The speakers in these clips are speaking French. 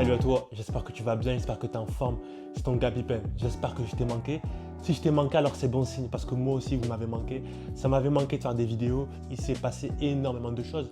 Salut à toi, j'espère que tu vas bien, j'espère que tu es en forme. C'est ton gars Pippen, j'espère que je t'ai manqué. Si je t'ai manqué, alors c'est bon signe parce que moi aussi vous m'avez manqué. Ça m'avait manqué de faire des vidéos, il s'est passé énormément de choses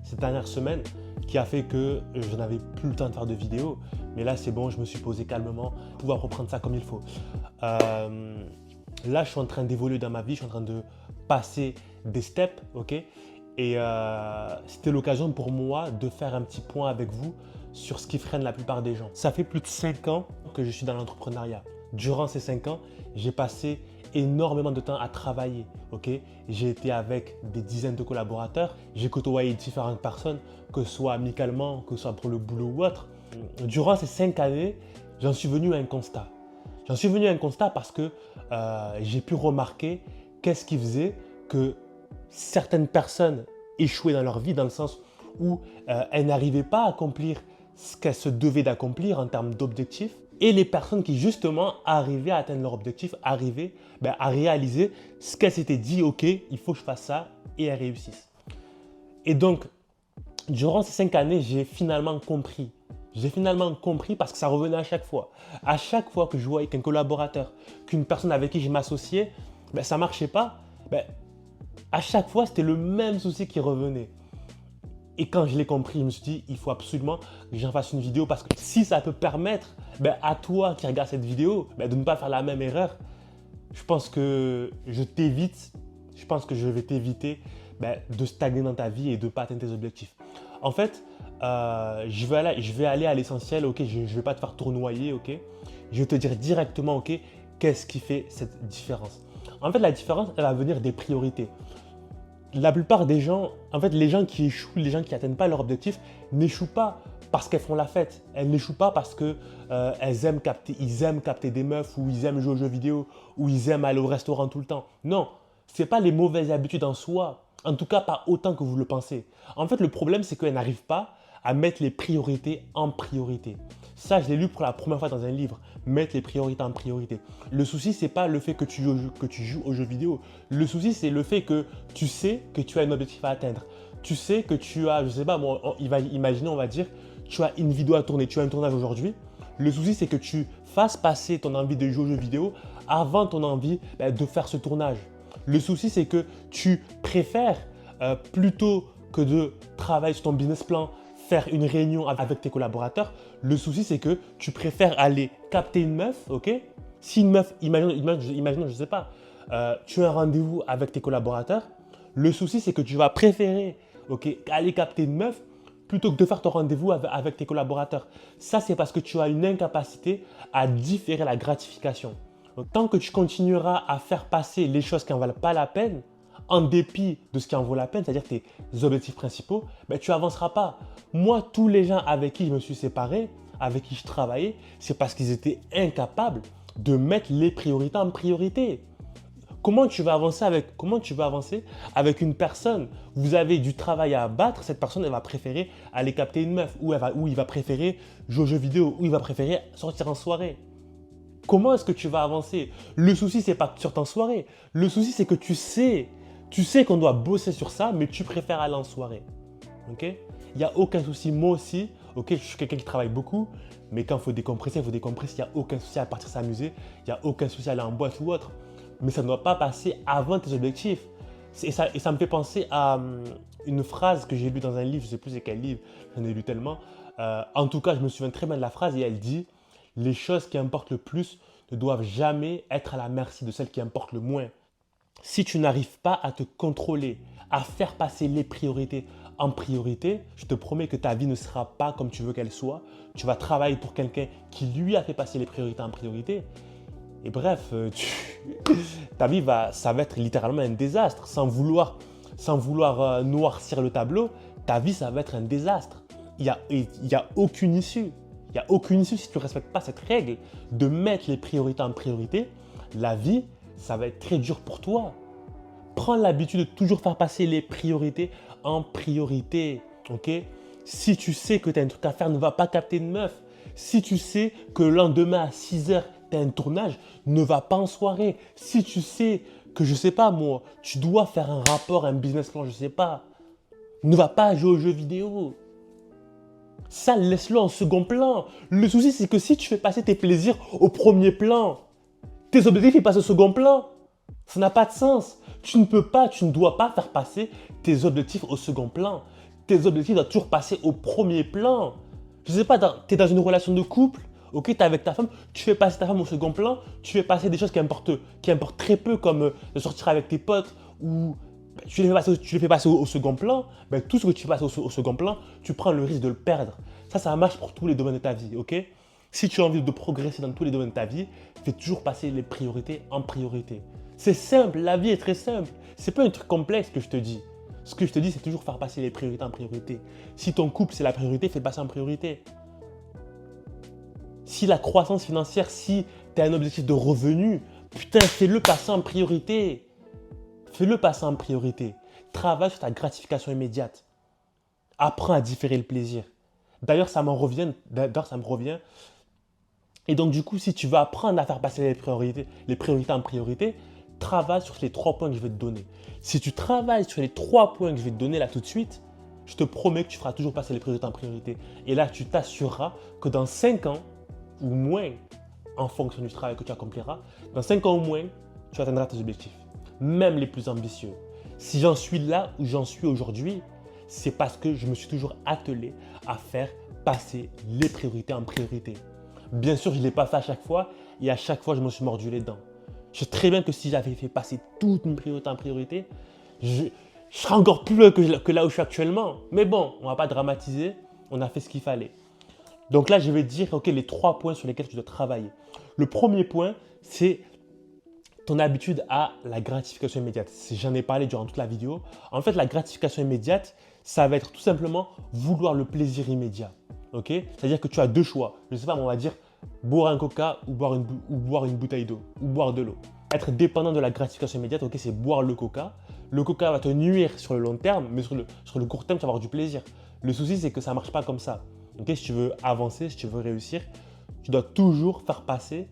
cette dernière semaine qui a fait que je n'avais plus le temps de faire de vidéos. Mais là c'est bon, je me suis posé calmement pour pouvoir reprendre ça comme il faut. Là je suis en train d'évoluer dans ma vie, je suis en train de passer des steps, ok. Et c'était l'occasion pour moi de faire un petit point avec vous sur ce qui freine la plupart des gens. Ça fait plus de 5 ans que je suis dans l'entrepreneuriat. Durant ces 5 ans, j'ai passé énormément de temps à travailler. Okay, j'ai été avec des dizaines de collaborateurs, j'ai côtoyé différentes personnes, que ce soit amicalement, que ce soit pour le boulot ou autre. Durant ces 5 années, j'en suis venu à un constat. J'en suis venu à un constat parce que j'ai pu remarquer qu'est-ce qui faisait que certaines personnes échouaient dans leur vie, dans le sens où elles n'arrivaient pas à accomplir ce qu'elles se devaient d'accomplir en termes d'objectifs, et les personnes qui justement arrivaient à atteindre leur objectif, arrivaient à réaliser ce qu'elles s'étaient dit, ok, il faut que je fasse ça, et elles réussissent. Et donc, durant ces 5 années, j'ai finalement compris. J'ai finalement compris parce que ça revenait à chaque fois. À chaque fois que je voyais qu'un collaborateur, qu'une personne avec qui je m'associais, ça ne marchait pas, à chaque fois, c'était le même souci qui revenait. Et quand je l'ai compris, je me suis dit, il faut absolument que j'en fasse une vidéo parce que si ça peut permettre à toi qui regarde cette vidéo de ne pas faire la même erreur, je pense que je vais t'éviter de stagner dans ta vie et de ne pas atteindre tes objectifs. En fait, je vais aller à l'essentiel, ok, je ne vais pas te faire tournoyer, ok. Je vais te dire directement, ok, qu'est-ce qui fait cette différence. En fait, la différence, elle va venir des priorités. La plupart des gens, en fait, les gens qui échouent, les gens qui n'atteignent pas leur objectif, n'échouent pas parce qu'elles font la fête. Elles n'échouent pas parce qu'ils aiment capter des meufs, ou ils aiment jouer aux jeux vidéo, ou ils aiment aller au restaurant tout le temps. Non, ce n'est pas les mauvaises habitudes en soi. En tout cas, pas autant que vous le pensez. En fait, le problème, c'est qu'elles n'arrivent pas à mettre les priorités en priorité. Ça, je l'ai lu pour la première fois dans un livre. Mettre les priorités en priorité. Le souci, ce n'est pas le fait que tu joues aux jeux vidéo. Le souci, c'est le fait que tu sais que tu as un objectif à atteindre. Tu sais que tu as, je ne sais pas, imaginez, on va dire, tu as une vidéo à tourner, tu as un tournage aujourd'hui. Le souci, c'est que tu fasses passer ton envie de jouer aux jeux vidéo avant ton envie de faire ce tournage. Le souci, c'est que tu préfères, plutôt que de travailler sur ton business plan, faire une réunion avec tes collaborateurs, le souci, c'est que tu préfères aller capter une meuf, ok? Si une meuf, imaginons, je ne sais pas, tu as un rendez-vous avec tes collaborateurs, le souci, c'est que tu vas préférer, ok, aller capter une meuf plutôt que de faire ton rendez-vous avec tes collaborateurs. Ça, c'est parce que tu as une incapacité à différer la gratification. Donc, tant que tu continueras à faire passer les choses qui n'en valent pas la peine, en dépit de ce qui en vaut la peine, c'est-à-dire tes objectifs principaux, tu n'avanceras pas. Moi, tous les gens avec qui je me suis séparé, avec qui je travaillais, c'est parce qu'ils étaient incapables de mettre les priorités en priorité. Comment tu vas avancer avec une personne? Vous avez du travail à abattre, cette personne, elle va préférer aller capter une meuf, ou il va préférer jouer aux jeux vidéo, ou il va préférer sortir en soirée. Comment est-ce que tu vas avancer? Le souci, ce n'est pas sur ta soirée. Le souci, c'est que tu sais qu'on doit bosser sur ça, mais tu préfères aller en soirée. Okay? Il n'y a aucun souci. Moi aussi, okay, je suis quelqu'un qui travaille beaucoup, mais quand il faut décompresser, il n'y a aucun souci à partir s'amuser. Il n'y a aucun souci à aller en boîte ou autre. Mais ça ne doit pas passer avant tes objectifs. Et ça me fait penser à une phrase que j'ai lue dans un livre, je ne sais plus c'est quel livre, j'en ai lu tellement. En tout cas, je me souviens très bien de la phrase et elle dit « Les choses qui importent le plus ne doivent jamais être à la merci de celles qui importent le moins. » Si tu n'arrives pas à te contrôler, à faire passer les priorités en priorité, je te promets que ta vie ne sera pas comme tu veux qu'elle soit. Tu vas travailler pour quelqu'un qui lui a fait passer les priorités en priorité. Et bref, ta vie ça va être littéralement un désastre. Sans vouloir noircir le tableau, ta vie, ça va être un désastre. Il n'y a aucune issue. Il n'y a aucune issue si tu ne respectes pas cette règle de mettre les priorités en priorité. La vie, ça va être très dur pour toi. Prends l'habitude de toujours faire passer les priorités en priorité. Okay? Si tu sais que tu as un truc à faire, ne va pas capter une meuf. Si tu sais que le lendemain à 6 h, tu as un tournage, ne va pas en soirée. Si tu sais que, je ne sais pas moi, tu dois faire un rapport, un business plan, je ne sais pas, ne va pas jouer aux jeux vidéo. Ça, laisse-le en second plan. Le souci, c'est que si tu fais passer tes plaisirs au premier plan, tes objectifs, ils passent au second plan. Ça n'a pas de sens. Tu ne peux pas, tu ne dois pas faire passer tes objectifs au second plan. Tes objectifs doivent toujours passer au premier plan. Je ne sais pas, tu es dans une relation de couple, ok, tu es avec ta femme, tu fais passer ta femme au second plan, tu fais passer des choses qui importent très peu, comme de sortir avec tes potes, ou tu les fais passer au second plan, ben, tout ce que tu passes au second plan, tu prends le risque de le perdre. Ça marche pour tous les domaines de ta vie, ok? Si tu as envie de progresser dans tous les domaines de ta vie, fais toujours passer les priorités en priorité. C'est simple, la vie est très simple. Ce n'est pas un truc complexe que je te dis. Ce que je te dis, c'est toujours faire passer les priorités en priorité. Si ton couple, c'est la priorité, fais le passer en priorité. Si la croissance financière, si tu as un objectif de revenu, putain, fais-le passer en priorité. Fais-le passer en priorité. Travaille sur ta gratification immédiate. Apprends à différer le plaisir. D'ailleurs, ça me revient. Et donc, du coup, si tu veux apprendre à faire passer les priorités en priorité, travaille sur les 3 points que je vais te donner. Si tu travailles sur les 3 points que je vais te donner là tout de suite, je te promets que tu feras toujours passer les priorités en priorité. Et là, tu t'assureras que dans 5 ans ou moins, en fonction du travail que tu accompliras, dans 5 ans ou moins, tu atteindras tes objectifs, même les plus ambitieux. Si j'en suis là où j'en suis aujourd'hui, c'est parce que je me suis toujours attelé à faire passer les priorités en priorité. Bien sûr, je ne l'ai pas fait à chaque fois et à chaque fois, je me suis mordu les dents. Je sais très bien que si j'avais fait passer toute une priorité en priorité, je serais encore plus loin que là où je suis actuellement. Mais bon, on ne va pas dramatiser, on a fait ce qu'il fallait. Donc là, je vais te dire les 3 points sur lesquels tu dois travailler. Le premier point, c'est ton habitude à la gratification immédiate. J'en ai parlé durant toute la vidéo. En fait, la gratification immédiate, ça va être tout simplement vouloir le plaisir immédiat. C'est-à-dire que tu as 2 choix. Je ne sais pas, mais on va dire boire un coca ou boire une bouteille d'eau ou boire de l'eau. Être dépendant de la gratification immédiate, c'est boire le coca. Le coca va te nuire sur le long terme, mais sur le court terme, tu vas avoir du plaisir. Le souci, c'est que ça ne marche pas comme ça. Si tu veux avancer, si tu veux réussir, tu dois toujours faire passer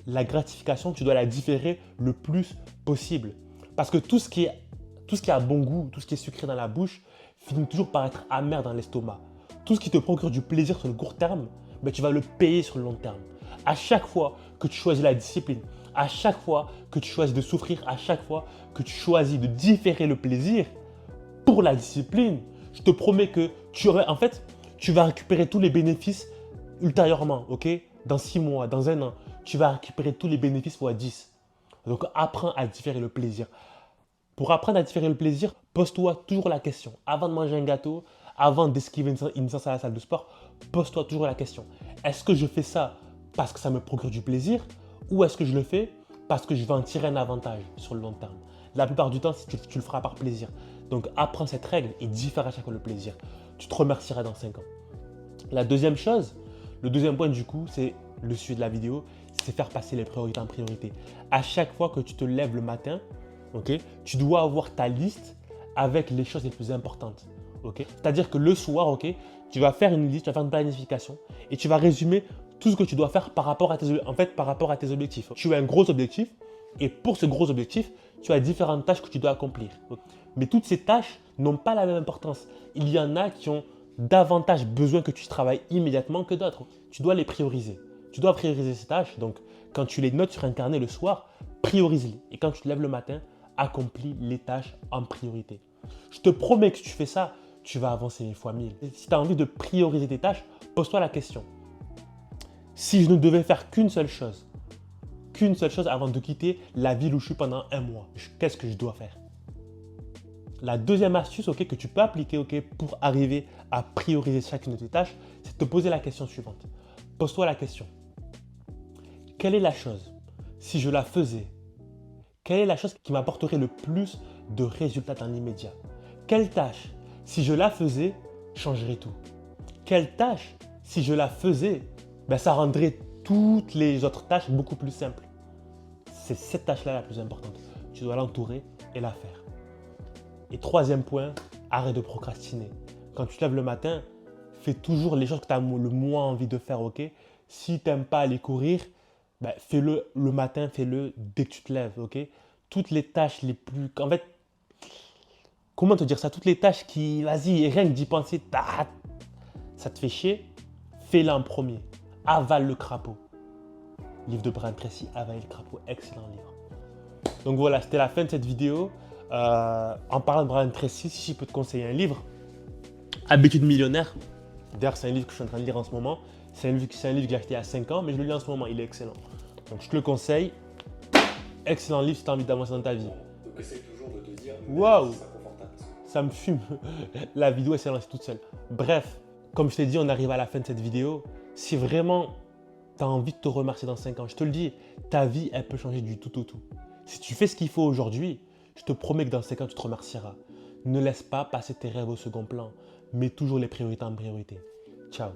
la gratification, tu dois la différer le plus possible. Parce que tout ce qui a bon goût, tout ce qui est sucré dans la bouche, finit toujours par être amer dans l'estomac. Tout ce qui te procure du plaisir sur le court terme, tu vas le payer sur le long terme. À chaque fois que tu choisis la discipline, à chaque fois que tu choisis de souffrir, à chaque fois que tu choisis de différer le plaisir pour la discipline, je te promets que tu vas récupérer tous les bénéfices ultérieurement, Dans 6 mois, dans 1 an, tu vas récupérer tous les bénéfices fois 10. Donc, apprends à différer le plaisir. Pour apprendre à différer le plaisir, pose-toi toujours la question. Avant de manger un gâteau, avant d'esquiver une séance à la salle de sport, pose-toi toujours la question. Est-ce que je fais ça parce que ça me procure du plaisir ou est-ce que je le fais parce que je vais en tirer un avantage sur le long terme? La plupart du temps, tu le feras par plaisir. Donc, apprends cette règle et diffère à chaque fois le plaisir. Tu te remercieras dans 5 ans. La deuxième chose, le deuxième point du coup, c'est le sujet de la vidéo, c'est faire passer les priorités en priorité. À chaque fois que tu te lèves le matin, tu dois avoir ta liste avec les choses les plus importantes. C'est-à-dire que le soir, tu vas faire une liste, tu vas faire une planification et tu vas résumer tout ce que tu dois faire par rapport à tes objectifs. Tu as un gros objectif et pour ce gros objectif, tu as différentes tâches que tu dois accomplir. Mais toutes ces tâches n'ont pas la même importance. Il y en a qui ont davantage besoin que tu travailles immédiatement que d'autres. Tu dois les prioriser. Tu dois prioriser ces tâches. Donc, quand tu les notes sur un carnet le soir, priorise-les. Et quand tu te lèves le matin, accomplis les tâches en priorité. Je te promets que si tu fais ça, tu vas avancer 1000 fois 1000. Et si tu as envie de prioriser tes tâches, pose-toi la question. Si je ne devais faire qu'une seule chose avant de quitter la ville où je suis pendant 1 mois, qu'est-ce que je dois faire? La deuxième astuce que tu peux appliquer pour arriver à prioriser chacune de tes tâches, c'est de te poser la question suivante. Pose-toi la question. Quelle est la chose, si je la faisais, quelle est la chose qui m'apporterait le plus de résultats dans l'immédiat? Quelle tâche, si je la faisais, changerait tout? Quelle tâche, si je la faisais, ça rendrait toutes les autres tâches beaucoup plus simples? C'est cette tâche-là la plus importante. Tu dois l'entourer et la faire. Et troisième point, arrête de procrastiner. Quand tu te lèves le matin, fais toujours les choses que tu as le moins envie de faire, Si tu n'aimes pas aller courir, fais-le le matin, fais-le dès que tu te lèves, Toutes les tâches les plus... En fait, comment te dire ça? Toutes les tâches qui, vas-y, rien que d'y penser, Ça te fait chier? Fais-le en premier. Avale le crapaud. Livre de Brian Tracy, Avaler le crapaud. Excellent livre. Donc voilà, c'était la fin de cette vidéo. En parlant de Brian Tracy, si je peux te conseiller un livre, Habitudes millionnaires. D'ailleurs, c'est un livre que je suis en train de lire en ce moment. C'est un livre que j'ai acheté il y a 5 ans, mais je le lis en ce moment. Il est excellent. Donc je te le conseille. Excellent livre si tu as envie d'avancer dans ta vie. Donc essaye toujours de te dire, Waouh, c'est confortable. ça me fume. La vidéo, elle s'est lancée toute seule. Bref, comme je t'ai dit, on arrive à la fin de cette vidéo. Si vraiment tu as envie de te remercier dans 5 ans, je te le dis, ta vie, elle peut changer du tout au tout. Si tu fais ce qu'il faut aujourd'hui, je te promets que dans 5 ans, tu te remercieras. Ne laisse pas passer tes rêves au second plan. Mets toujours les priorités en priorité. Ciao.